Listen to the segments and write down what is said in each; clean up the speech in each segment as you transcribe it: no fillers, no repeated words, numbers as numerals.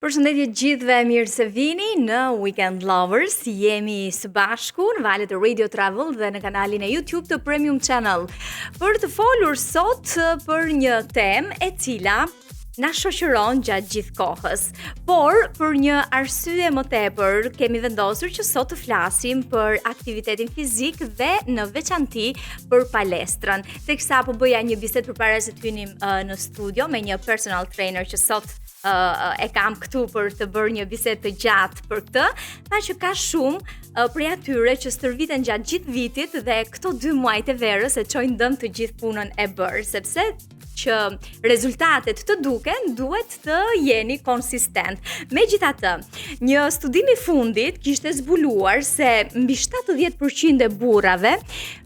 Përshëndetje gjithëve, mirë se vini në Weekend Lovers. Jemi së bashku në valët e Radio Travel dhe në kanalin e YouTube të Premium Channel për të folur sot për një temë e cila na shoqëron gjatë gjithë kohës. Por për një arsye më tepër kemi vendosur që sot të flasim për aktivitetin fizik dhe në veçanti për palestrën. Teksa po bëja një bisedë përpara se të hynim në studio me një personal trainer që sot e kam këtu për të bërë një bisedë të gjatë për këtë, pa që ka shumë prej atyre që stërviten gjatë gjithë vitit dhe këto 2 muajt e verës e çojnë dëm të gjithë punën e bërë, sepse që rezultatet të duken, duhet të jeni konsistent. Megjithatë, një studim i fundit kishte zbuluar se mbi 70% e burrave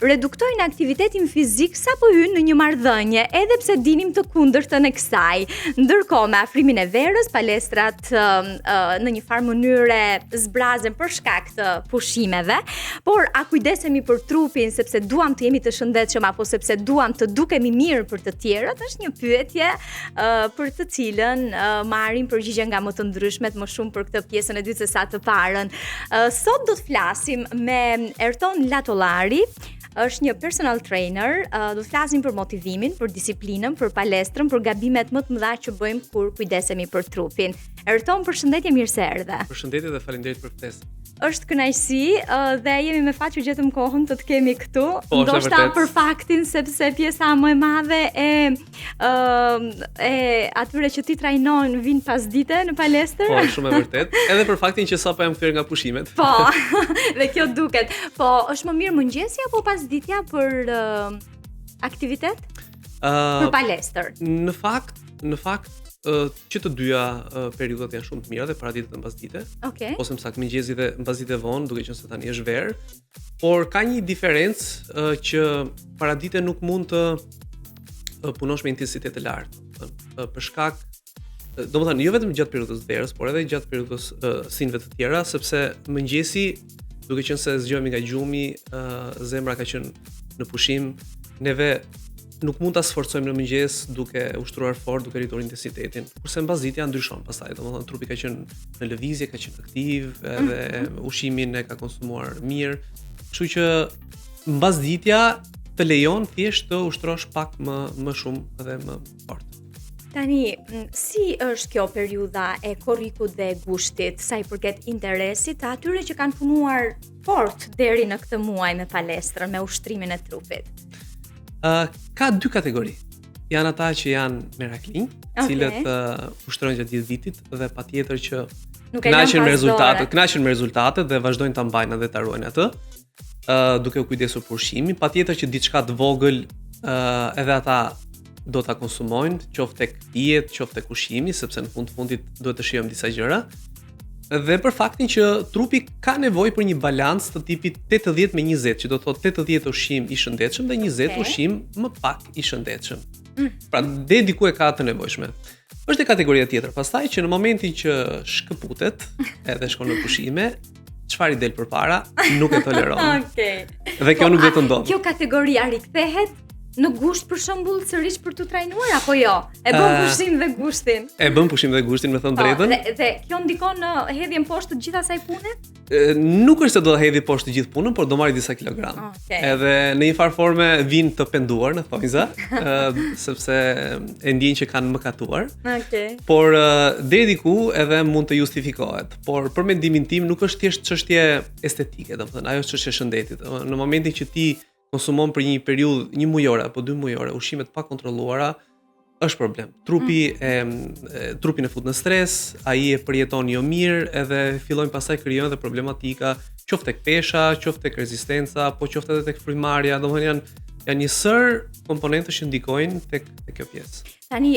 reduktojnë aktivitetin fizik sapo hynë në një marrëdhënie, edhe pse dinim të kundërtën e kësaj. Ndërkohë, me afrimin e verës, palestrat në një farë mënyre zbrazen për shkak të pushimeve, por a kujdesemi për trupin sepse duam të jemi të shëndetshëm apo sepse duam të dukemi mirë për të tjerët? Është një pyetje për të cilën marrim përgjigje nga më të ndryshmet, më shumë për këtë pjesën e dytë se sa të parën. Sot do të flasim me Erton Latollari. Është një personal trainer, do të flasim për motivimin, për disiplinën, për palestrën, për gabimet më të mëdha që bëjmë kur kujdesemi për trupin. Erton, përshëndetje, mirë se erdhe. Përshëndetje dhe faleminderit për ftesën. Është kënaqësi dhe jemi me fat që gjetëm kohën të të kemi këtu. Po, ndoshta për faktin sepse pjesa më e madhe e atyre që ti trajnon vin pas dite në palestër. Po, shumë e vërtet. Edhe për faktin që sapo jam kthyer nga pushimet. Po, dhe kjo duket. Po, është më mirë mëngjesi apo pasditja për aktivitet? Për palestër. Në fakt që të dyja periudhat janë shumë të mira dhe paraditet dhe mbasdite. Okej. Ose më saktë mëngjesi dhe mbasdite vonë, duke qenë se tani është verë. Por ka një diferencë që paradite nuk mund të punosh me intensitet të lartë. Për shkak, domethënë jo vetëm gjatë periudhës verës, por edhe gjatë periudhës sinëve të tjera, sepse mëngjesi, duke qenë se zgjohemi nga gjumi, zemra ka qenë në pushim, neve nuk mund ta sforcojmë në mëngjes duke ushtruar fort, duke rritur intensitetin. Kurse mbasditja ndryshon pastaj, domethënë trupi ka qenë në lëvizje, ka qenë aktiv, edhe ushimin e ka konsumuar mirë. Kështu që mbasditja të lejon thjesht të ushtrosh pak më shumë dhe më fort. Tani, si është kjo periudha e korrikut dhe gushtit sa i përket interesit të atyre që kanë punuar fort deri në këtë muaj me palestrën, me ushtrimin e trupit? Ka 2 kategori. Janë ata që janë meraklin, cilët ushtrojnë gjatë gjithë vitit dhe patjetër që kënaqen me rezultatet dhe vazhdojnë ta mbajnë dhe ta ruajnë atë, duke u kujdesur për ushqimin. Patjetër që diçka të vogël edhe ata do ta konsumojnë, qoftë tek pijet, qoftë tek ushqimi, sepse në fundit duhet të shijojmë disa gjëra. Dhe për faktin që trupi ka nevojë për një balancë të tipit 80-20, që do të thotë 80 ushqim i shëndetshëm dhe 20 ushqim më pak i shëndetshëm. Pra, deri diku e ka të nevojshme. Është e kategoria tjetër, pastaj që në momentin që shkëputet edhe shkon në pushime, çfarë i del përpara nuk e toleron. Okej. Dhe kjo nuk do të ndodhë. Kjo kategoria rikthehet në gusht për shembull sërish për tu trajnuar apo jo? E bën pushim dhe gushtin. E bën pushim dhe gushtin, me thënë drejtën. Dhe kjo ndikon në hedhjen poshtë të gjithë asaj pune? Nuk është se do ta hedhi poshtë të gjithë punën, por do marrë disa kilogram. Edhe në një farë forme vinë të penduar në thonjza, sepse e ndjejnë që kanë mëkatuar. Por deri diku edhe mund të justifikohet. Por për mendimin tim nuk është thjesht çështje estetike, domethënë ajo është çështje shëndetit. Në momentin që ti konsumon për një periudhë, 1 mujore apo 2 mujore, ushqime të pakontrolluara, është problem. Trupi e fut në stres, ai e përjeton jo mirë, edhe fillojnë pastaj krijojnë edhe problematika, qoftë tek pesha, qoftë tek rezistenca, po qoftë edhe tek frymarrja, domethënë janë një sër komponente që ndikojnë tek kjo pjesë. Tani,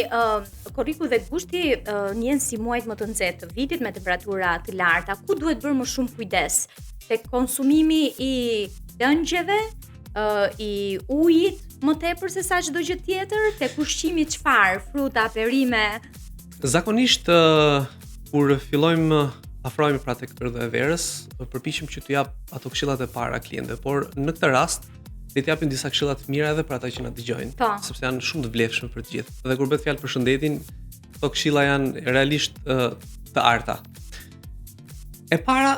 korriku dhe gushti njën si muajt më të nxehtë të vitit me temperatura të larta, ku duhet bërë më shumë kujdes? Tek konsumimi i lëngjeve, i ujit më tepër se sa çdo gjë tjetër, tek ushqimi çfarë, fruta, perime? Zakonisht kur fillojmë afrohemi pra tek periudha e verës, përpiqem që t'u jap ato këshillat e para klientëve, por në këtë rast le të japim disa këshilla të mira edhe për ata që na dëgjojnë, sepse janë shumë të vlefshme për të gjithë. Dhe kur bëhet fjalë për shëndetin, këto këshilla janë realisht të arta. E para,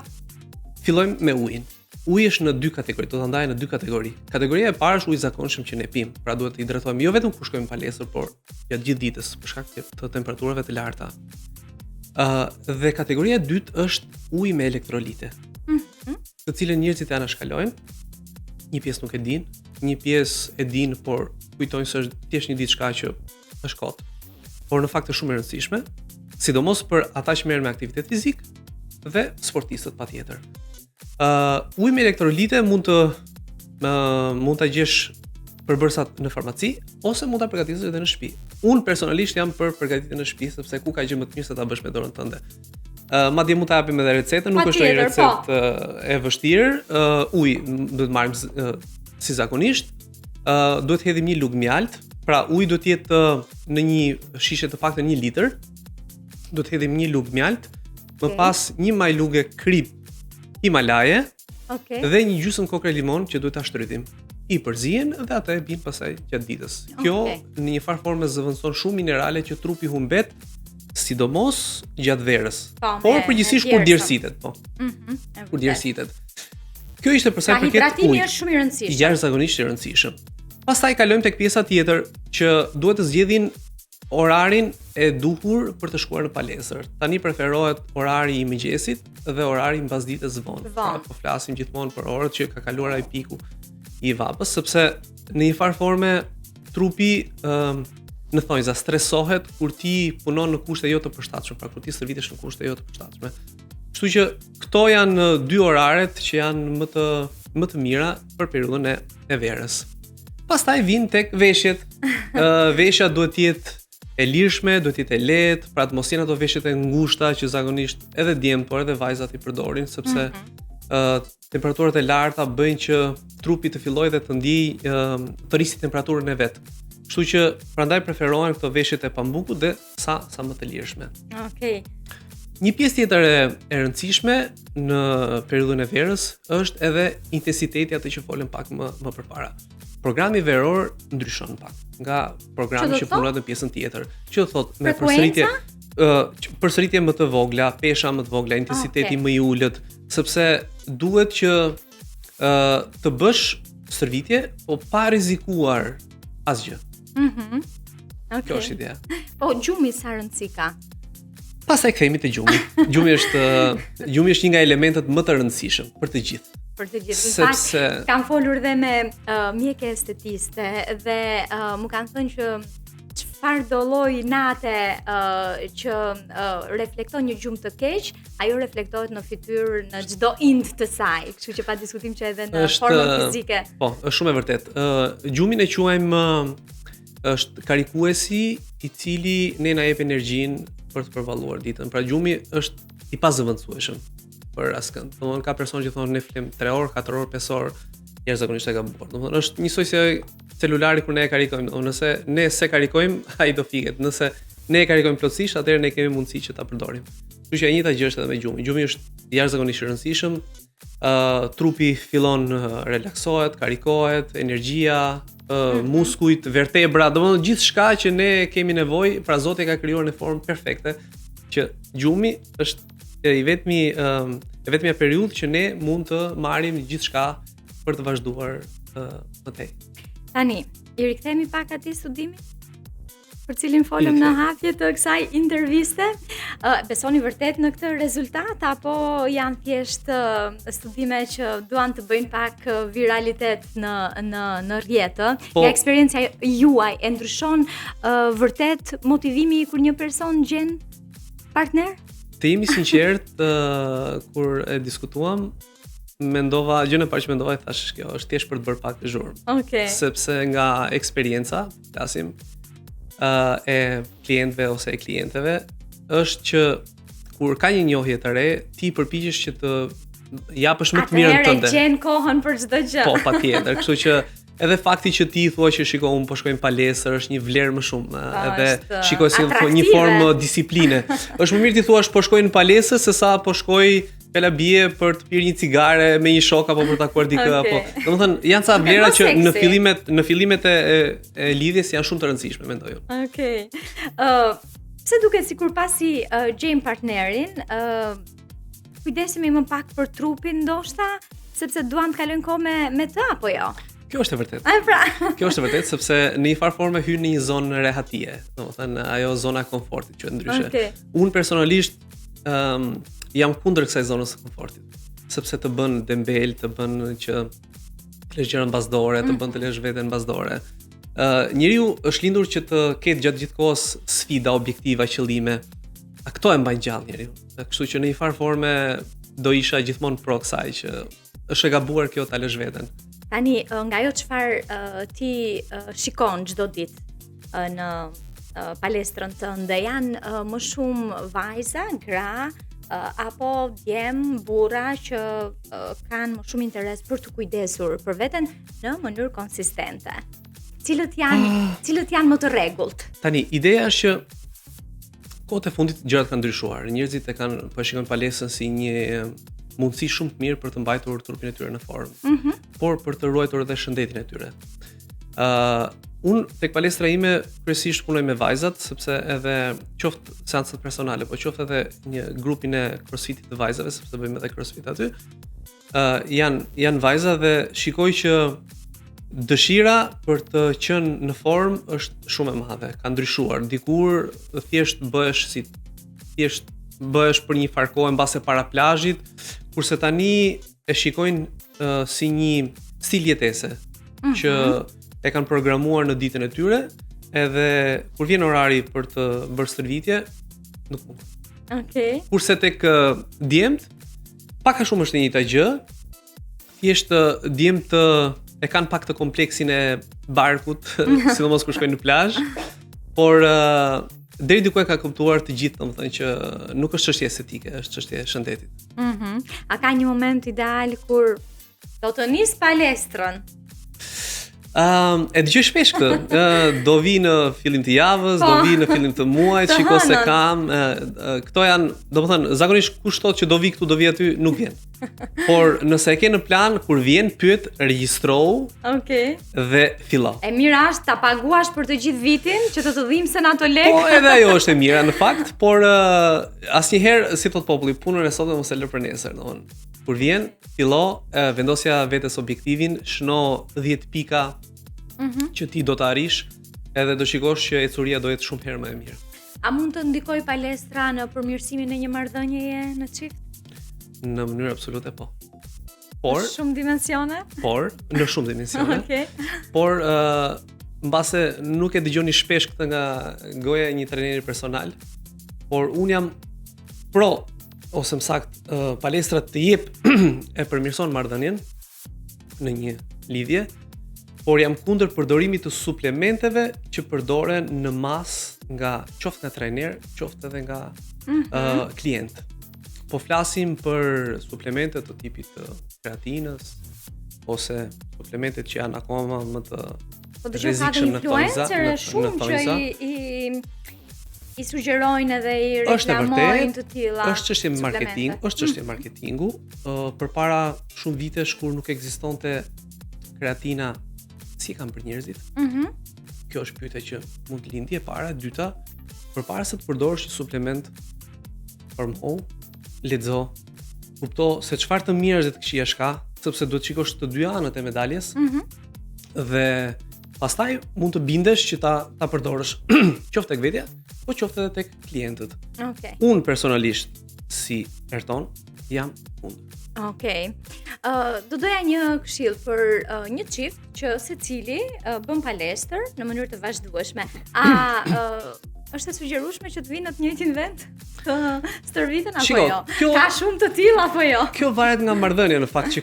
fillojmë me ujin. Uji është në 2 kategori, do ta ndaj në 2 kategori. Kategoria e parë është uji i zakonshëm që ne pim, pra duhet të hidratohemi jo vetëm kur shkojmë në palestër, por gjatë gjithë ditës për shkak të temperaturave të larta. Dhe kategoria e dytë është uji me elektrolite. Të cilën njerëzit e anashkalojnë, një pjesë nuk e dinë, një pjesë e dinë, por kujtojnë se është thjesht një diçka që është kotë. Por në fakt është shumë e rëndësishme, sidomos për ata që merren me aktivitet fizik dhe sportistët patjetër. Uji me elektrolite mund ta gjesh përbërësat në farmaci ose mund ta përgatitësh edhe në shtëpi. Unë personalisht jam për përgatitjen në shtëpi sepse ku ka gjë më të mirë se ta bësh me dorën tënde. Madje mund ta japim edhe recetën, nuk është një recetë e vështirë. Uji duhet të marrim si zakonisht. Duhet të hedhim një lugë mjalt, pra uji duhet të jetë në një shishe të paktën 1 litër. Duhet të hedhim një lugë mjalt, më pas një maj luge krip Himalaje, dhe një gjysmë kokë limon që duhet ta shtrytim. I përzihen dhe ata e bin pastaj gjatë ditës. Kjo në një farë forme zëvendëson shumë minerale që trupi humbet, sidomos gjatë verës. Por përgjithsisht kur djersitet, po. Kur djersitet. Kjo ishte për sa i përket ujit. Hidratimi është shumë i rëndësishëm. Jashtëzakonisht i rëndësishëm. Pastaj kalojmë tek pjesa tjetër që duhet të zgjedhin orarin e duhur për të shkuar në palestër. Tani preferohet orari i mëngjesit dhe orari mbasdites vonë. Po flasim gjithmonë për orët që ka kaluar ai piku i vapës, sepse në një farë forme trupi në thonjza stresohet kur ti punon në kushte jo të përshtatshme, pra kur ti stërvitesh në kushte jo të përshtatshme. Kështu që këto janë 2 oraret që janë më të mira për periudhën e verës. Pastaj vijnë tek veshjet. Veshja duhet të jetë e lirshme, duhet të jetë e lehtë, pra të mos jenë ato veshjet e ngushta që zakonisht edhe djem, por edhe vajzat i përdorin, sepse temperaturat e larta bëjnë që trupi të fillojë dhe të ndjejë të rrisi temperaturën e vet. Kështu që prandaj preferohen këto veshjet e pambukut dhe sa më të lirshme. Okej. Një pjesë tjetër e rëndësishme në periudhën e verës është edhe intensiteti, atë që folëm pak më përpara. Programi veror ndryshon pak nga programi që punohet në pjesën tjetër. Që do thotë me përsëritje më të vogla, pesha më të vogla, intensiteti më i ulët, sepse duhet që të bësh stërvitje, po pa rrezikuar asgjë. Kjo është ideja. Po gjumi sa rëndësi ka? Pastaj kthehemi te gjumi. Gjumi është një nga elementet më të rëndësishëm për të gjithë. Sepse kam folur dhe me mjeke estetiste dhe më kanë thënë që çfarë do lloj nate që reflekton një gjumë të keq, ajo reflektohet në fytyrë në çdo ind të saj, kështu që pa diskutim që edhe në formën fizike. Po, është shumë e vërtetë. Gjumin e quajmë është karikuesi i cili ne na jep energjinë për të përballuar ditën. Pra gjumi është i pazëvendësueshëm për askënd. Domthonë ka persona që thonë ne flim 3 orë, 4 orë, 5 orë, jashtëzakonisht e gabuar. Domthonë është njësoj si celulari kur ne e karikojmë. Domthonë nëse ne se karikojmë, ai do fiket. Nëse ne e karikojmë plotësisht, atëherë ne kemi mundësi që ta përdorim. Kështu që e njëjta gjë është edhe me gjumin. Gjumi është jashtëzakonisht i rëndësishëm. Trupi fillon relaksohet, karikohet, energjia, muskujt, vertebra, domthonë gjithçka që ne kemi nevojë, pra Zoti ka krijuar në formë perfekte, që gjumi është i vetmja periudhë që ne mund të marrim gjithçka për të vazhduar më tej. Tani, i rikthehemi pak atij studimit për cilin folëm në hapje të kësaj interviste. Besoni vërtet në këtë rezultat apo janë thjesht studime që duan të bëjnë pak viralitet në rrjetë? Nga eksperjenca juaj e ndryshon vërtet motivimi kur një person gjen partner? Të jemi sinqert, kur e diskutuam, gjën e parë që mendova, thash kjo është thjesht për të bërë pak zhurmë. Sepse nga eksperjenca, flasim, e klientëve ose e klienteve, është që kur ka një njohje të re, ti përpiqesh që të japësh më të mirën tënde. Atëherë gjen kohën për çdo gjë. Po, patjetër, kështu që edhe fakti që ti thua që shiko unë po shkoj në palestër është një vlerë më shumë, edhe shikoj si një formë disipline. Është më mirë ti thuash po shkoj në palestër se sa po shkoj pela bie për të pirë një cigare me një shok apo për të takuar dikë apo. Domethënë janë ca vlera që në fillimet e lidhjes janë shumë të rëndësishme, mendoj unë. Pse duket sikur pasi gjejmë partnerin, kujdesemi më pak për trupin ndoshta, sepse duam të kalojnë kohë me të apo jo? Kjo është e vërtetë. Pra. Kjo është e vërtetë sepse në një farë forme hyn në një zonë rehatie, domethënë ajo zona e komfortit që ndryshe. Okay. Unë personalisht jam kundër kësaj zonës së komfortit, sepse të bën dembel, të bën që të lësh gjëra mbasdore, të bën të lësh veten mbasdore. Njeriu është lindur që të ketë gjatë gjithë kohës sfida, objektiva, qëllime. A këto e mbajnë gjallë njeriu. Kështu që në një farë forme do isha gjithmonë pro kësaj që është e gabuar kjo ta lësh veten. Tani, nga ajo çfarë ti shikon çdo ditë në palestrën tënde, janë më shumë vajza, gra, apo djem, burra që kanë më shumë interes për të kujdesur për veten në mënyrë konsistente. Cilët janë më të rregullt? Tani, ideja është që kohët e fundit gjërat kanë ndryshuar. Njerëzit e kanë shikojnë palestrën si një mundësi shumë të mirë për të mbajtur trupin e tyre në formë, por për të ruajtur edhe shëndetin e tyre. Unë tek palestra ime kryesisht punoj me vajzat, sepse edhe qoftë seancat personale, po qoftë edhe një grupin e crossfitit të vajzave, sepse bëjmë edhe crossfit aty, janë vajza dhe shikoj që dëshira për të qenë në formë është shumë e madhe, ka ndryshuar. Dikur thjesht bëhesh për një farë kohë mbase para plazhit, kurse tani e shikojnë si një stil jetese që e kanë programuar në ditën e tyre, edhe kur vjen orari për të bërë stërvitje, nuk mund. Okay. Kurse tek djemt, pak a shumë është e njëjta gjë, thjesht djemt e kanë pak të kompleksin e barkut, sidomos kur shkojnë në plazh, por deri diku e ka kuptuar të gjithë, domethënë që nuk është çështje estetike, është çështje e shëndetit. A ka një moment ideal kur do të nis palestrën? E dëgjoj shpesh këtë. Do vi në fillim të javës, do vi në fillim të muajit, shiko se kam. Këto janë, domethënë, zakonisht kush thotë që do vi këtu, do vi aty, nuk vjen. Por nëse e ke në plan, kur vjen, pyet, regjistrohu. Okej. Dhe fillo. E mira është ta paguash për të gjithë vitin, që të dhimbsen ato lekë. Po, edhe ajo është e mira në fakt, por asnjëherë, si thot populli, punën e sotme mos e lër për nesër, domethënë. Kur vjen, fillo, vendosja vetes objektivin, shno 10 pika që ti do të arrish, edhe do shikosh që ecuria do jetë shumë herë më e mirë. A mund të ndikoj palestra në përmirësimin e një marrëdhënieje në çift? Në mënyrë absolute po. Por në shumë dimensione? Në shumë dimensione. Okay. Por mbase nuk e dëgjoni shpesh këtë nga goja e një trajneri personal, por un jam pro, ose më saktë, palestra të jep e përmirëson marrëdhënien në një lidhje, por jam kundër përdorimit të suplementeve që përdoren në masë nga qoftë nga trajner, qoftë edhe nga klient. Po flasim për suplemente të tipit të kreatinës ose suplementet që janë akoma më të rrezikshëm në thonjza. I sugjerojnë edhe i reklamojnë të tilla. Është çështje marketing, është çështje marketingu. Përpara shumë vitesh kur nuk ekzistonte kreatina, si kanë për njerëzit. Kjo është pyetja që mund të lindje para, dyta, përpara se të përdorësh një suplement, formohu, lexo, kupto se çfarë të mirë dhe të këqija ka, sepse duhet të shikosh të dy anët e medaljes. Dhe pastaj mund të bindesh që ta përdorësh qoftë tek vetja, po qoftë edhe tek klientët. Okay. Unë personalisht si Erton jam kundër. Okej. Do doja një këshill për një çift që secili bën palestër në mënyrë të vazhdueshme. Është e sugjerueshme që të vinë në të njëjtin vend të stërviten apo jo? Ka shumë të tilla apo jo? Kjo varet nga marrëdhënia në fakt që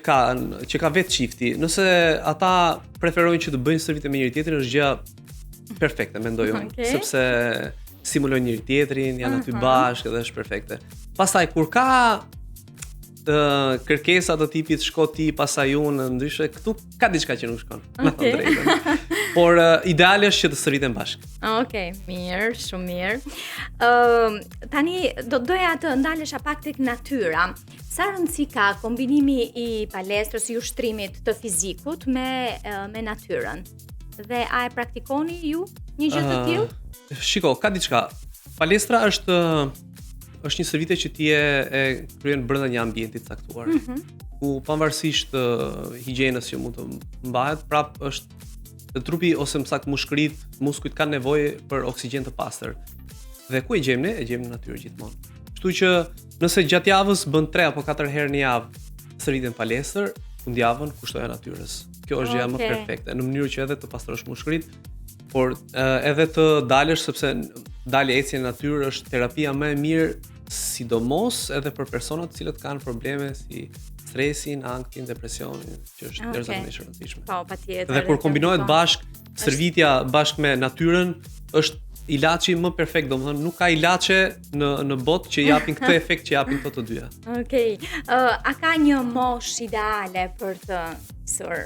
ka vetë çifti. Nëse ata preferojnë që të bëjnë stërvitje me njëri tjetrin, është gjë perfekte, mendoj unë, sepse stimulojnë njëri tjetrin, janë aty bashkë dhe është perfekte. Pastaj kur ka kërkesa të tipit shko ti pasaj unë, ndryshe këtu ka diçka që nuk shkon. Drejtën. Por ideale është që të stërviten bashkë. Okej, mirë, shumë mirë. Tani do doja të ndalesha pak tek natyra. Sa rëndësi ka kombinimi i palestrës, i ushtrimit të fizikut me natyrën? Dhe a e praktikoni ju një gjë të tillë? Shiko, ka diçka. Palestra është një stërvitje që ti e kryen brenda një ambienti të caktuar. Ku pavarësisht higjienës që mund të mbahet, prap është trupi ose më saktë muskujt kanë nevojë për oksigjen të pastër. Dhe ku e gjejmë ne? E gjejmë në natyrë gjithmonë. Kështu që nëse gjatë javës bën 3 apo 4 herë në javë stërvitjen palestër, fundjavën kushtoja natyrës. Kjo është gjëja më perfekte, në mënyrë që edhe të pastrosh muskujt, por edhe të dalësh, sepse dalja ecje në natyrë është terapia më e mirë, sidomos edhe për personat të cilët kanë probleme si stresin, anktin, depresionin, që është jashtëzakonisht e rëndësishme. Po, patjetër. Dhe kur kombinohet stërvitja bashkë me natyrën, është ilaçi më perfekt, domethënë nuk ka ilaçe në botë që japin këtë efekt që japin këto të dyja. Okej. A ka një moshë ideale për të nisur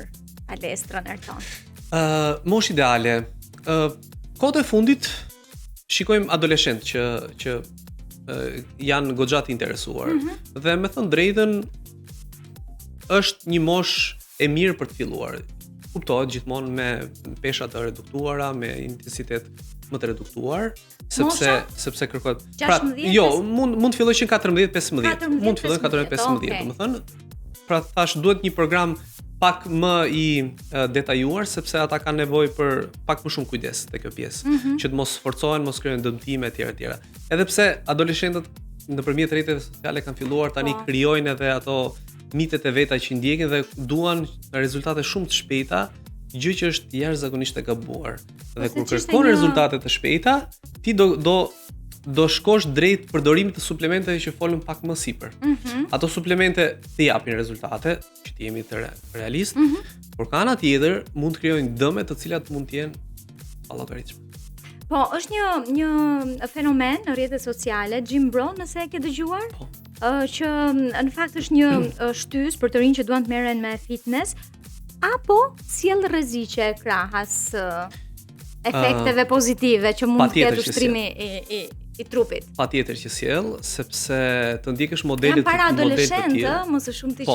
palestrën Erton? Moshë ideale. Kohët e fundit shikojmë adoleshentë që janë goxha të interesuar. Dhe me thënë drejtën është një moshë e mirë për të filluar. Kuptohet gjithmonë me pesha të reduktuara, me intensitet më të reduktuar, sepse kërkohet. Pra, jo, mund të fillojë 14-15. Mund të fillojë 14-15, domethënë. Pra thash duhet një program pak më i detajuar, sepse ata kanë nevojë për pak më shumë kujdes te kjo pjesë, që të mos forcohen, mos krijojnë dëmtime etj. Edhe pse adoleshentët nëpërmjet rrjeteve sociale kanë filluar tani krijojnë edhe ato mitet e veta që ndjekin dhe duan rezultate shumë të shpejta, gjë që është jashtëzakonisht e gabuar. Dhe kur kërkon rezultate të shpejta, ti do shkosh drejt përdorimit të suplementeve që folëm pak më sipër. Ato suplemente të japin rezultate, që ti jemi të realist, por ka ana tjetër mund të krijojnë dëme të cilat mund të jenë pa llogaritshme. Po, është një fenomen në rrjetet sociale, Gym Bro, nëse e ke dëgjuar? Po. Që në fakt është një shtys për të rinj që duan të merren me fitness, apo sjell rreziqe krahas efekteve pozitive që mund të ketë ushtrimi i trupit. Patjetër që sjell, sepse të ndjekësh modelet para adoleshentë, mos e shumë ti që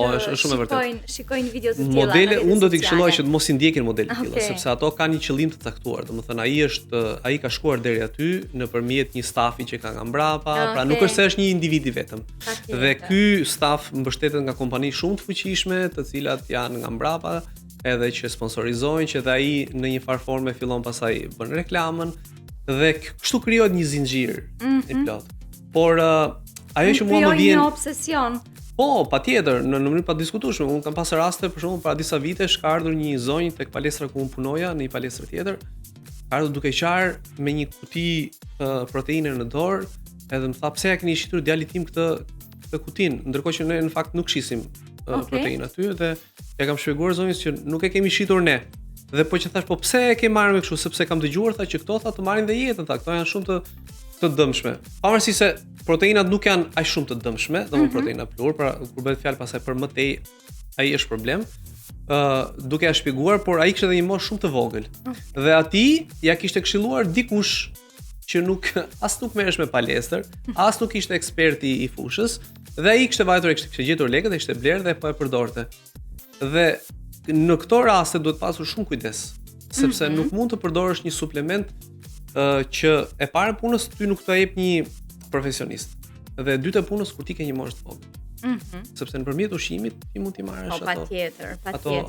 shikojnë video të tilla. Modele unë do t'i këshilloj që të mos i ndjekin modele të tilla, sepse ato kanë një qëllim të caktuar. Domethënë ai ka shkuar deri aty nëpërmjet një stafi që ka nga mbrapa, pra nuk është se është një individ i vetëm. Dhe ky staf mbështetet nga kompani shumë të fuqishme, të cilat janë nga mbrapa, edhe që sponsorizojnë, që dhe ai në një farë forme fillon pasaj bën reklamën. Dhe kështu krijohet një zinxhir i plot. Por ajo që mua më vjen një obsesion. Po, patjetër, në mënyrë pa diskutueshme. Unë kam pasur raste për shembull para disa vitesh ka ardhur një zonjë tek palestra ku unë punoja, në një palestër tjetër. Ka ardhur duke qarë me një kuti proteine në dorë, edhe më tha pse ja keni shitur djalit tim këtë kutinë, ndërkohë që ne në fakt nuk shisim proteinë aty dhe ja kam shpjeguar zonjës që nuk e kemi shitur ne. Dhe po që thash, po pse e ke marrë me kështu, sepse kam dëgjuar tha që këto të marrin dhe jetën, këto janë shumë të dëmshme. Pavarësisht se proteinat nuk janë aq shumë të dëmshme, domethënë proteina plur, pra kur bëhet fjalë pastaj për më tej, ai është problem. Duke ja shpjeguar, por ai kishte edhe një moshë shumë të vogël. Dhe atij ja kishte këshilluar dikush që nuk merresh me palestër, as nuk ishte eksperti i fushës, dhe ai kishte vajtur e kishte gjetur lekët e kishte blerë dhe po e përdorte. Dhe në këto raste duhet pasur shumë kujdes, sepse nuk mund të përdorësh një suplement që e para punës ty nuk të jep një profesionist. Dhe e dyta punës kur ti ke një moshë të vogël. Sepse nëpërmjet ushqimit ti mund t'i marrësh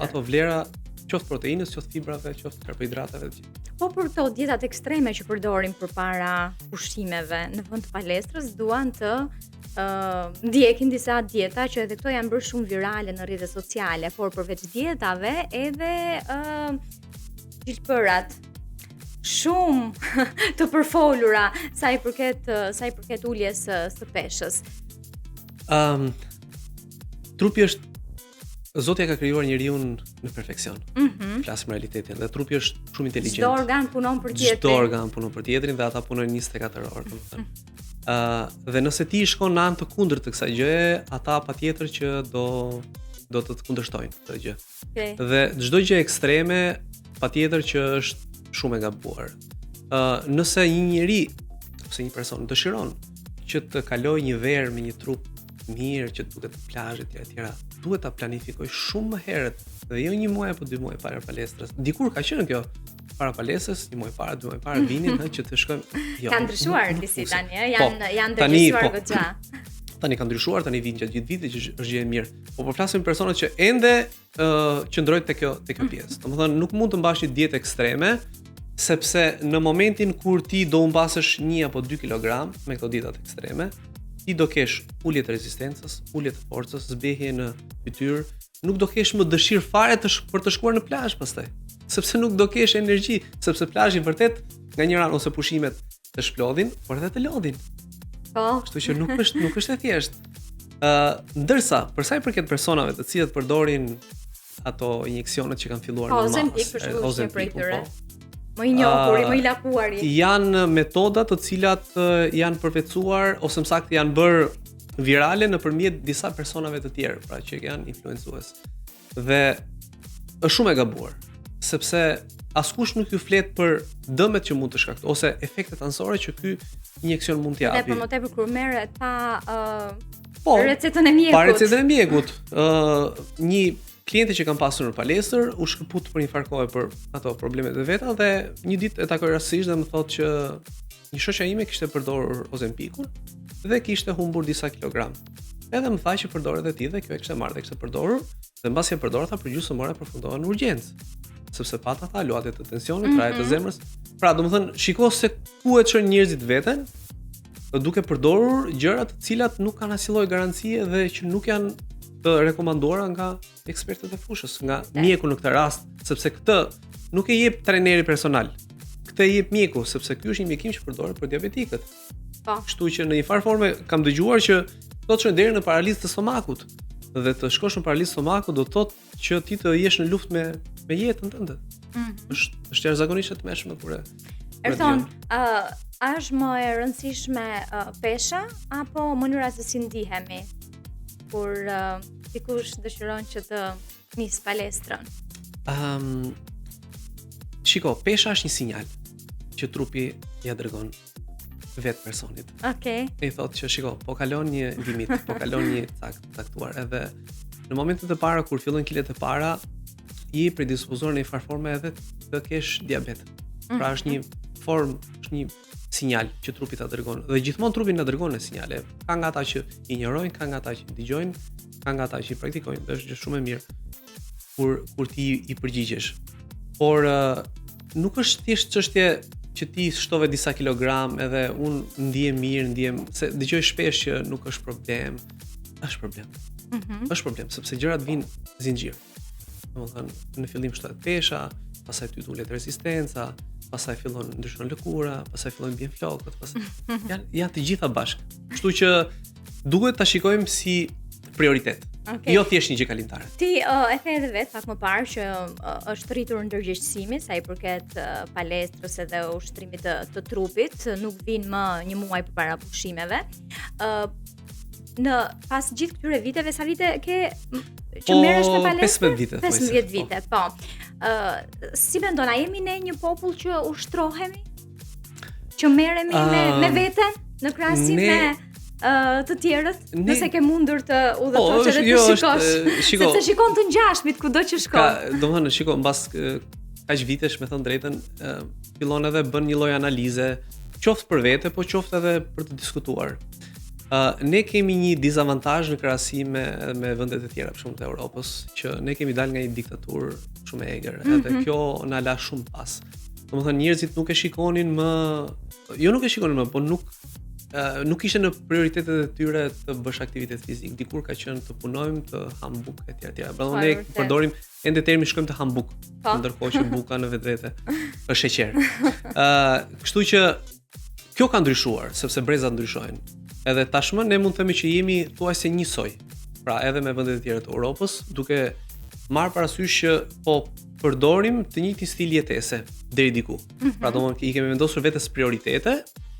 ato vlera, qoftë proteinës, qoftë fibrave, qoftë karbohidrateve të gjitha. Po për këto dietat ekstreme që përdorim përpara ushqimeve në vend të palestrës duan të ndjekin disa dieta që edhe këto janë bërë shumë virale në rrjetet sociale, por përveç dietave edhe gjilpërat shumë të përfolura sa i përket uljes së peshës. Trupi është Zoti ka krijuar njeriu në perfeksion. Flasim realitetin dhe trupi është shumë inteligjent. Çdo organ punon për tjetrin. Çdo organ punon për tjetrin dhe ata punojnë 24 orë, domethënë. Dhe nëse ti shkon në anë të kundërt të kësaj gjëje, ata patjetër që do të kundërshtojnë këtë gjë. Dhe çdo gjë ekstreme patjetër që është shumë e gabuar. Nëse një njeri ose një person dëshiron që të kalojë një verë me një trup mirë, që duket plazhet etj. Duhet ta planifikoj shumë më herët dhe jo 1 muaj apo 2 muaj para palestrës. Dikur ka qenë kjo para palestrës, 1 muaj para, 2 muaj para vinit, që të shkojmë. Jo, ka ndryshuar disi tani, janë ndërgjegjësuar goxha. Tani ka ndryshuar, tani vinë gjatë gjithë vitit që është gjë e mirë. Po flasim për personat që ende qëndrojnë te kjo pjesë. Domethënë nuk mund të mbash një dietë ekstreme, sepse në momentin kur ti do humbasësh 1 apo 2 kg me këto dietat ekstreme, ti do kesh ulje të rezistencës, ulje të forcës, zbehje në fytyrë, nuk do kesh më dëshirë fare për të shkuar në plazh pastaj, sepse nuk do kesh energji, sepse plazhi vërtet nga një ran ose pushimet të shplodhin, por edhe të lodhin. Po. Kështu që nuk është e thjeshtë. Ndërsa për sa i përket personave të cilët përdorin ato injeksionet që kanë filluar në masë, Ozempic, më i njohur, më i lakuari. Janë metoda të cilat janë përvecuar ose më saktë janë bërë virale nëpërmjet disa personave të tjerë, pra që janë influencues. Dhe është shumë e gabuar, sepse askush nuk ju flet për dëmet që mund të shkaktojë ose efektet anësore që ky injeksion mund t'i japë. Dhe për më tepër kur merret pa recetën e mjekut. Pa recetën e mjekut. Një kliente që kam pasur në palestër u shkëput për një farë kohe për ato problemet e veta dhe një ditë e takoj rastësisht dhe më thotë që një shoqja ime kishte përdorur Ozempicun dhe kishte humbur disa kilogram. Edhe më tha që përdor edhe ti dhe kjo e kishte marrë dhe kishte përdorur dhe mbasi e përdor tha për gjysmë ore përfundova në urgjencë. Sepse pata tha luaje të tensionit, traje të zemrës. Pra, domethënë, shiko se ku e çon njerëzit veten, duke përdorur gjëra të cilat nuk kanë asnjë lloj garancie dhe që nuk janë të rekomanduara nga ekspertët e fushës, nga mjeku në këtë rast, sepse këtë nuk e jep trajneri personal. Këtë e jep mjeku, sepse ky është një mjekim që përdoret për diabetikët. Po. Kështu që në një farë forme kam dëgjuar që do të shkojë deri në paralizë të stomakut. Dhe të shkosh në paralizë stomakut do të thotë që ti të jesh në luftë me jetën tënde. Është jashtëzakonisht e tmeshme kur e. Erton, është më e rëndësishme pesha apo mënyra se si ndihemi kur dikush dëshiron që të nis palestrën? Shiko, pesha është një sinjal që trupi ja dërgon vetë personit. Okej. I thotë që shiko, po kalon një limit, po kalon një caktuar, edhe në momentet e para kur fillojnë kilet e para, i predispozuar në një farë forme edhe të kesh diabet. Pra është një formë, është një sinjal që trupi ta dërgon. Dhe gjithmonë trupi na dërgon sinjale. Ka nga ata që injorojnë, ka nga ata që dëgjojnë, ka nga ata që i praktikojnë. Dhe është gjë shumë e mirë kur ti i përgjigjesh. Por nuk është thjesht çështje që ti shtove disa kilogram edhe unë ndihem mirë, se dëgjoj shpesh që nuk është problem. Është problem. Është problem sepse gjërat vinë zinxhir. Domethënë në fillim shtohet pesha, pastaj ty ulet rezistenca, pastaj fillon ndryshon lëkura, pastaj fillojnë bien flokët, pastaj janë të gjitha bashkë. Kështu që duhet ta shikojmë si prioritet. Jo thjesht një gjë kalimtare. Ti e the edhe vetë pak më parë që është rritur ndërgjegjësimi sa i përket palestrës edhe ushtrimit të trupit, nuk vin më një muaj përpara pushimeve. Në pas gjithë këtyre viteve, sa vite ke që merresh me palestrë? 15 vite. 15 vite, po. Si mendon, a jemi ne një popull që ushtrohemi? Që merremi me veten në krahasim me të tjerët? Nëse ke mundur të udhëtosh edhe të shikosh. Sepse shikon të ngjashmit kudo që shkon. Domethënë, shiko, mbas kaq vitesh, me thënë drejtën, fillon edhe bën një lloj analize, qoftë për vete, po qoftë edhe për të diskutuar. Ne kemi një dizavantazh në krahasim me vendet e tjera, për shembull të Europës, që ne kemi dalë nga një diktaturë shumë e egër, edhe kjo na la shumë pas. Domethënë njerëzit nuk e shikonin më, jo nuk e shikonin më, po nuk ishte në prioritetet e tyre të bësh aktivitet fizik. Dikur ka qenë të punojmë, të ham bukë etj. Pra ne përdorim ende termin shkojmë të ham bukë, ndërkohë që buka në vetvete është sheqer. Kështu që kjo ka ndryshuar, sepse brezat ndryshojnë. Edhe tashmë ne mund të themi që jemi thuajse njësoj. Pra edhe me vendet e tjera të Europës, duke marrë parasysh që po përdorim të njëjtin stil jetese deri diku. Pra domethënë i kemi vendosur vetes prioritete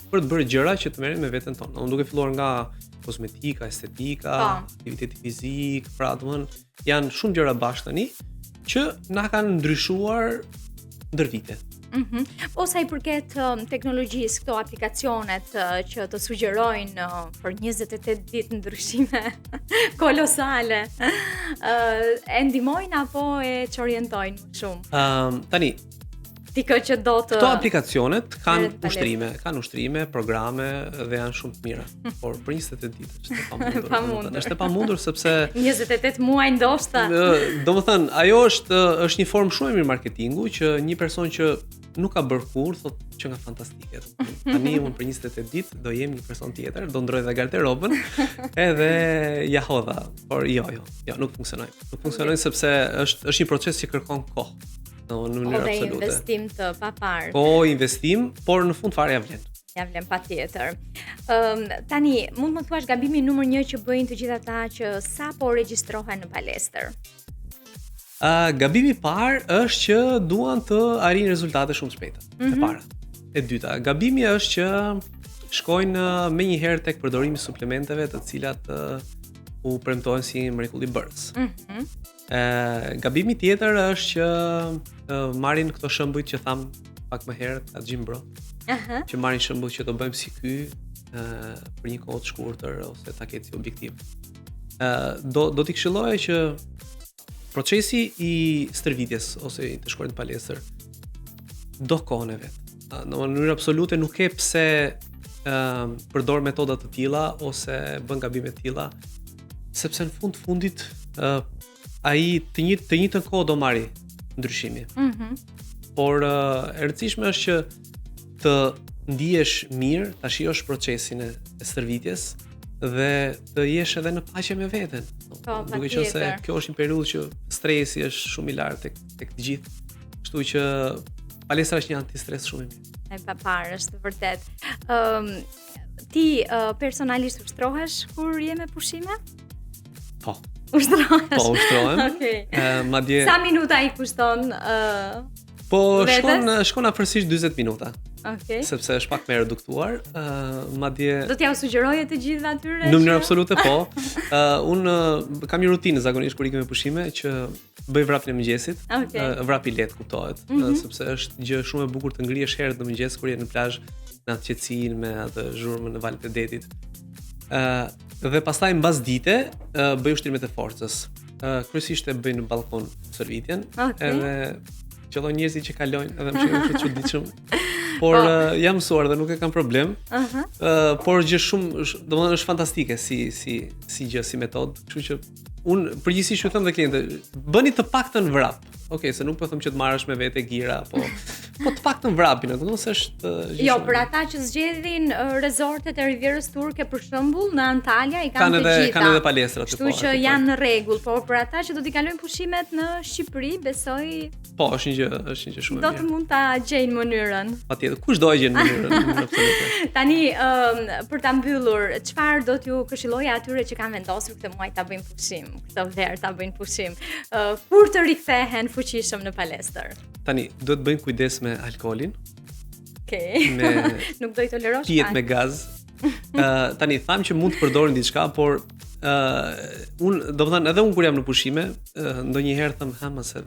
për të bërë gjëra që të merren me veten tonë. Unë duke filluar nga kozmetika, estetika, aktiviteti fizik, pra domethënë janë shumë gjëra bashkë tani që na kanë ndryshuar ndër vite. Po sa i përket teknologjisë, këto aplikacionet që të sugjerojnë për 28 ditë ndryshime kolosale, e ndihmojnë apo e çorientojnë më shumë? Tani, Ti që do të këto aplikacionet kanë ushtrime, programe dhe janë shumë të mira. Por për 28 ditë është e pamundur. Është e pamundur sepse 28 muaj ndoshta. Domethënë, ajo është një formë shumë e mirë marketingu që një person që nuk ka bërë kurrë thotë që nga fantastike. Tani unë për 28 ditë do jem një person tjetër, do ndroj dhe garderobën edhe ja hodha. Por jo, nuk funksionoi. Nuk funksionoi sepse është një proces që kërkon kohë. Në mënyrë absolute. Po investim të papar. Po investim, por në fund fare ja vlen patjetër. Tani, mund më thuash gabimin numër 1 që bëjnë të gjithë ata që sapo regjistrohen në palestër? Gabimi i parë është që duan të arrijnë rezultate shumë të shpejta. E para. E dyta, gabimi është që shkojnë menjëherë tek përdorimi i suplementeve të cilat u premtohen si mrekulli bërës. Gabimi tjetër është që marrin këto shembuj që tham pak më herët atë Jim Brown. Që marrin shembull që do bëjmë si ky për një kohë të shkurtër ose ta ketë si objektiv. Do t'i këshilloja që procesi i stërvitjes ose i të shkuar në palestër do kohën e vet. Në mënyrë absolute nuk ke pse përdor metoda të tilla ose bën gabime të tilla, sepse në fundit ai të njëjtën kohë do marrë ndryshimi. Por e rëndësishme është që të ndihesh mirë, ta shijosh procesin e stërvitjes dhe të jesh edhe në paqe me veten. Duke qenë se kjo është një periudhë që stresi është shumë i lartë tek të gjithë. Kështu që palestra është një antistres shumë i mirë. E papar, është vërtet. Ti personalisht ushtrohesh kur je me pushime? Po. Ushtrohesh? Po, ushtrohem. Okej. Madje sa minuta i kushton Po shkon afërsisht 40 minuta. Okej. Sepse është pak më reduktuar, madje do t'ja sugjeroje të gjithë atyre? Në mënyrë absolute po. Unë kam një rutinë zakonisht kur ikëm me pushime që bëj vrapin e mëngjesit. Vrap i lehtë kuptohet, sepse është gjë shumë e bukur të ngrihesh herët në mëngjes kur je në plazh në atë qetësinë me atë zhurmën në valët e detit. Dhe pastaj mbas dite bëj ushtrimet e forcës. Kryesisht e bëj në balkon stërvitjen, edhe qëllon njerëzit që kalojnë edhe më shikojnë të çuditshëm. Por jam mësuar dhe nuk e kam problem. Por gjë shumë, domethënë është fantastike si gjë, si metodë, kështu që unë përgjithsisht ju them dhe klientëve, bëni të paktën vrap. Okej, se nuk po them që të marrësh me vete gira, po të paktën vrapin, domethënë se është jo, për ata që zgjedhin rezortet e Rivierës Turke për shembull në Antalya i kanë të gjitha. Kanë edhe palestra aty po. Kështu që janë në rregull, por për ata që do t'i kalojnë pushimet në Shqipëri, besoj po, është një gjë shumë e mirë. Do të mund ta gjejnë mënyrën. Patjetër, kush do e gjen mënyrën, absolutisht. Tani, për ta mbyllur, çfarë do t'ju këshilloja atyre që kanë vendosur këtë muaj ta bëjnë pushim, këtë verë ta bëjnë pushim, kur të rikthehen fuqishëm në palestër? Tani, duhet bëjnë kujdes me alkoolin. Okej. Nuk do i tolerosh pijet me gaz. Tani tham që mund të përdorin diçka, por unë do të thënë edhe unë kur jam në pushime, ndonjëherë them se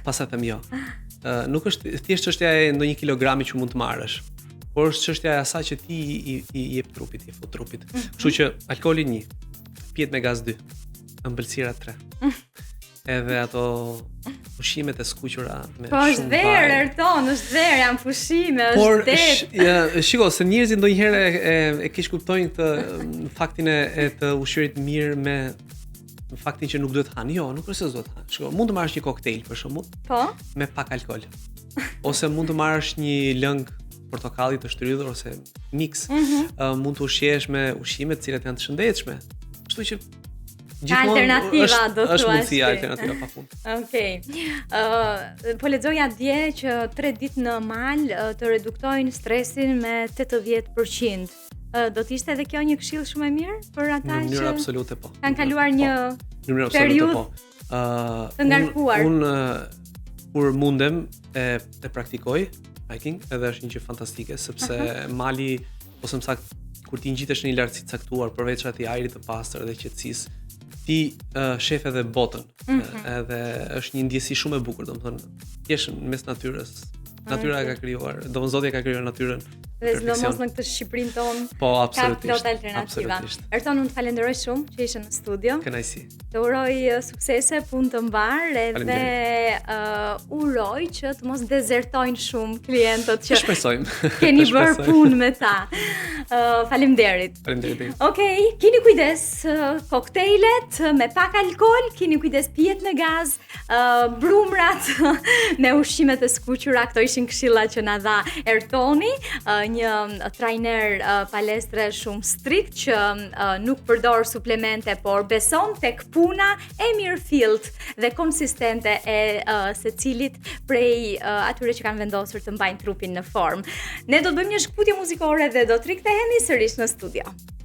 pastaj them jo. Nuk është thjesht çështja e ndonjë kilogrami që mund të marrësh, por është çështja e asaj që ti i jep trupit, i fut trupit. Kështu që alkooli 1, pijet me gaz 2, ëmbëlsira 3. Edhe ato pushimet e skuqura me shumë vaj. Po është verë, Erton, është verë, janë pushime, është det. Por shiko, se njerëzit ndonjëherë e keq kuptojnë këtë faktin e të ushqyerit mirë me faktin që nuk duhet të hanë. Jo, nuk është se duhet të hanë. Shiko, mund të marrësh një koktejl për shembull. Po. Me pak alkool. Ose mund të marrësh një lëng portokalli të shtrydhur ose mix. Mund të ushqesh me ushqime të cilat janë të shëndetshme. Kështu që alternativa do të është mundësia alternativa pafund. Okej. Po lexoja dje që 3 ditë në mal të reduktojnë stresin me 80%. Do të ishte edhe kjo një këshill shumë e mirë për ata që në mënyrë absolute po. Kanë kaluar një periudhë të ngarkuar. Unë kur mundem e praktikoj hiking, edhe është një gjë fantastike sepse mali ose më saktë kur ti ngjitesh në një lartësi të caktuar përveç atij ajrit të pastër dhe qetësisë, ti shef edhe botën. Edhe është një ndjesi shumë e bukur, domethënë, jesh në mes natyrës Natyra e ka krijuar, domosdoshmë Zoti e ka krijuar natyrën. Dhe sidomos në këtë Shqipërinë tonë. Po, Ka absolutisht. plot alternativa. Erton, unë të falenderoj shumë që ishe në studio. Kënaqësi. Të uroj suksese, punë të mbar edhe Faleminderit. uroj që të mos dezertojnë shumë klientët që Shpresojmë. keni bërë Shpresojmë. punë me ta. Faleminderit. Faleminderit. Okej, keni kujdes, koktejlet me pak alkool, keni kujdes pijet në gaz, brumrat me ushqimet e skuqura, këto ishin këshillat që na dha Ertoni, një trajner palestre shumë strikt që nuk përdor suplemente, por beson tek puna e mirëfillt dhe konsistente e secilit prej atyre që kanë vendosur të mbajnë trupin në formë. Ne do të bëjmë një shkputje muzikore dhe do të rikthehemi sërish në studio.